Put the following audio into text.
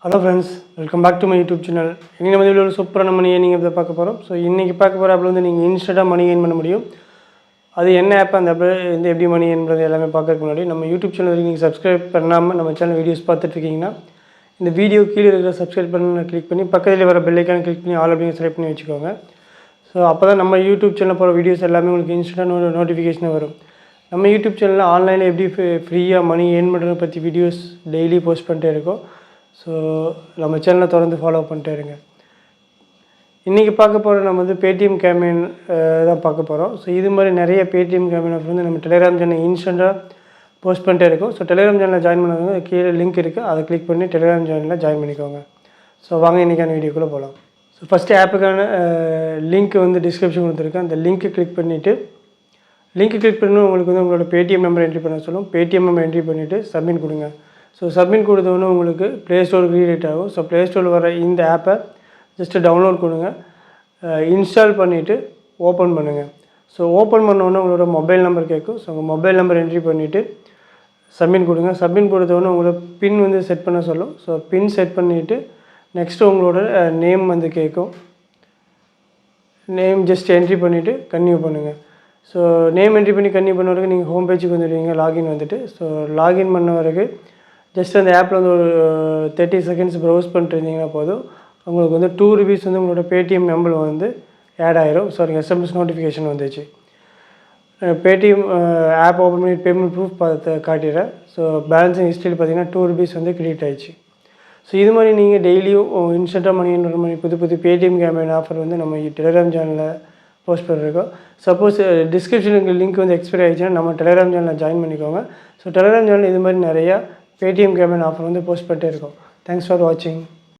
Hello friends, welcome back to my YouTube channel. இன்றைக்கி நம்ம இதில் ஒரு சூப்பரான மணி ஏர்னிங் இதை பார்க்க போகிறோம். ஸோ இன்றைக்கி பார்க்க போகிற ஆப்பில் வந்து நீங்கள் இன்ஸ்டண்ட்டாக மணி ஏர்ன் பண்ண முடியும். அது என்ன ஆப், அந்த ஆப்பில் வந்து எப்படி மணி ஏர்ன்றது எல்லாமே பார்க்கறதுக்கு முன்னாடி நம்ம யூடியூப் சேனல் நீங்கள் சப்ஸ்கிரைப் பண்ணாமல் நம்ம சேனல் வீடியோஸ் பார்த்துட்ருக்கீங்கன்னா இந்த வீடியோ கீழே இருக்கிற சப்ஸ்கிரைப் பண்ண கிளிக் பண்ணி பக்கத்தில் வர பெல் ஐக்கான் கிளிக் பண்ணி ஆல் அப்படிங்க செலக்ட் பண்ணி வச்சுக்கோங்க. ஸோ அப்போ தான் நம்ம யூடியூப் சேனலில் போகிற வீடியோஸ் எல்லாமே உங்களுக்கு இன்ஸ்டண்ட்டாக நோட்டிஃபிகேஷன் வரும். நம்ம யூடியூப் சேனலில் ஆன்லைனில் எப்படி ஃப்ரீயாக மணி ஏர்ன் பண்ணுறதை பற்றி வீடியோஸ் டெய்லி போஸ்ட் பண்ணிட்டே இருக்கோம். ஸோ நம்ம சேனலை தொடர்ந்து ஃபாலோ பண்ணிட்டே இருங்க. இன்றைக்கி பார்க்க போகிற நம்ம வந்து பேடிஎம் கேம்பெயின் தான் பார்க்க போகிறோம். ஸோ இது மாதிரி நிறைய பேடிஎம் கேம்பெயின் ஆஃபர் வந்து நம்ம டெலிகிராம் சேனல் இன்ஸ்டண்ட்டாக போஸ்ட் பண்ணிட்டே இருக்கோம். ஸோ டெலிகிராம் சேனலில் ஜாயின் பண்ணுறவங்க கீழே லிங்க் இருக்குது, அதை கிளிக் பண்ணி டெலிகிராம் சேனலில் ஜாயின் பண்ணிக்கோங்க. ஸோ வாங்க இன்றைக்கான வீடியோக்குள்ளே போகலாம். ஸோ ஃபஸ்ட்டு ஆப்புக்கான லிங்க் வந்து டிஸ்கிரிப்ஷன் கொடுத்துருக்கேன். அந்த லிங்க்கை கிளிக் பண்ணிவிட்டு உங்களுக்கு வந்து உங்களோட பேடிஎம் நம்பர் என்ட்ரி பண்ண சொல்லும். பேடிஎம் நம்பர் என்ட்ரி பண்ணிவிட்டு சப்மிட் கொடுங்க. ஸோ சப்மிட் கொடுத்தோன்னே உங்களுக்கு ப்ளே ஸ்டோர் க்ரியேட் ஆகும். ஸோ ப்ளே ஸ்டோரில் வர இந்த ஆப்பை ஜஸ்ட்டு டவுன்லோட் கொடுங்க, இன்ஸ்டால் பண்ணிவிட்டு ஓப்பன் பண்ணுங்கள். ஸோ ஓப்பன் பண்ணோன்னே உங்களோட மொபைல் நம்பர் கேட்கும். ஸோ உங்கள் மொபைல் நம்பர் என்ட்ரி பண்ணிவிட்டு சப்மிட் கொடுங்க. சப்மிட் கொடுத்தோன்னே உங்களோட பின் வந்து செட் பண்ண சொல்லும். ஸோ பின் செட் பண்ணிவிட்டு நெக்ஸ்ட்டு உங்களோட நேம் வந்து கேட்கும். நேம் ஜஸ்ட் என்ட்ரி பண்ணிவிட்டு கன்டினியூ பண்ணுங்கள். ஸோ நேம் என்ட்ரி பண்ணி கன்டினியூ பண்ண வரைக்கும் நீங்கள் ஹோம் பேஜுக்கு வந்துடுவீங்க, லாகின் வந்துட்டு. ஸோ லாகின் பண்ண வரைக்கும் ஜஸ்ட் அந்த ஆப்பில் வந்து ஒரு 30 செகண்ட்ஸ் ப்ரௌஸ் பண்ணிட்டு இருந்தீங்கன்னா போதும். உங்களுக்கு வந்து ₹2 வந்து உங்களோட பேடிஎம் நம்பர் வந்து ஆட் ஆயிரும். ஸோ எனக்கு எஸ்எம்எஸ் நோட்டிஃபிகேஷன் வந்துச்சு. பேடிஎம் ஆப் ஓப்பன் பண்ணி பேமெண்ட் ப்ரூஃப் காட்டிடுறேன். ஸோ பேலன்ஸிங் ஹிஸ்ட்ரியில் பார்த்தீங்கன்னா ₹2 வந்து கிரெடிட் ஆயிடுச்சு. ஸோ இது மாதிரி நீங்கள் டெய்லியும் இன்ஸ்டண்ட்டாக மணி என்ற மாதிரி புது பேடிஎம் கேம்பெயின் ஆஃபர் வந்து நம்ம டெலிகிராம் சேனலில் போஸ்ட் பண்ணியிருக்கோம். சப்போஸ் டிஸ்கிரிப்ஷனுக்கு லிங்க் வந்து எக்ஸ்பைரி ஆகிடுச்சுன்னா நம்ம டெலிகிராம் சேனலில் ஜாயின் பண்ணிக்கோங்க. ஸோ டெலிகிராம் சேனல் இது மாதிரி நிறையா பேடிஎம் கேம்பெயின் ஆஃபர் வந்து போஸ்ட் பண்ணிட்டே இருக்கோம். தேங்க்ஸ் ஃபார் வாட்சிங்.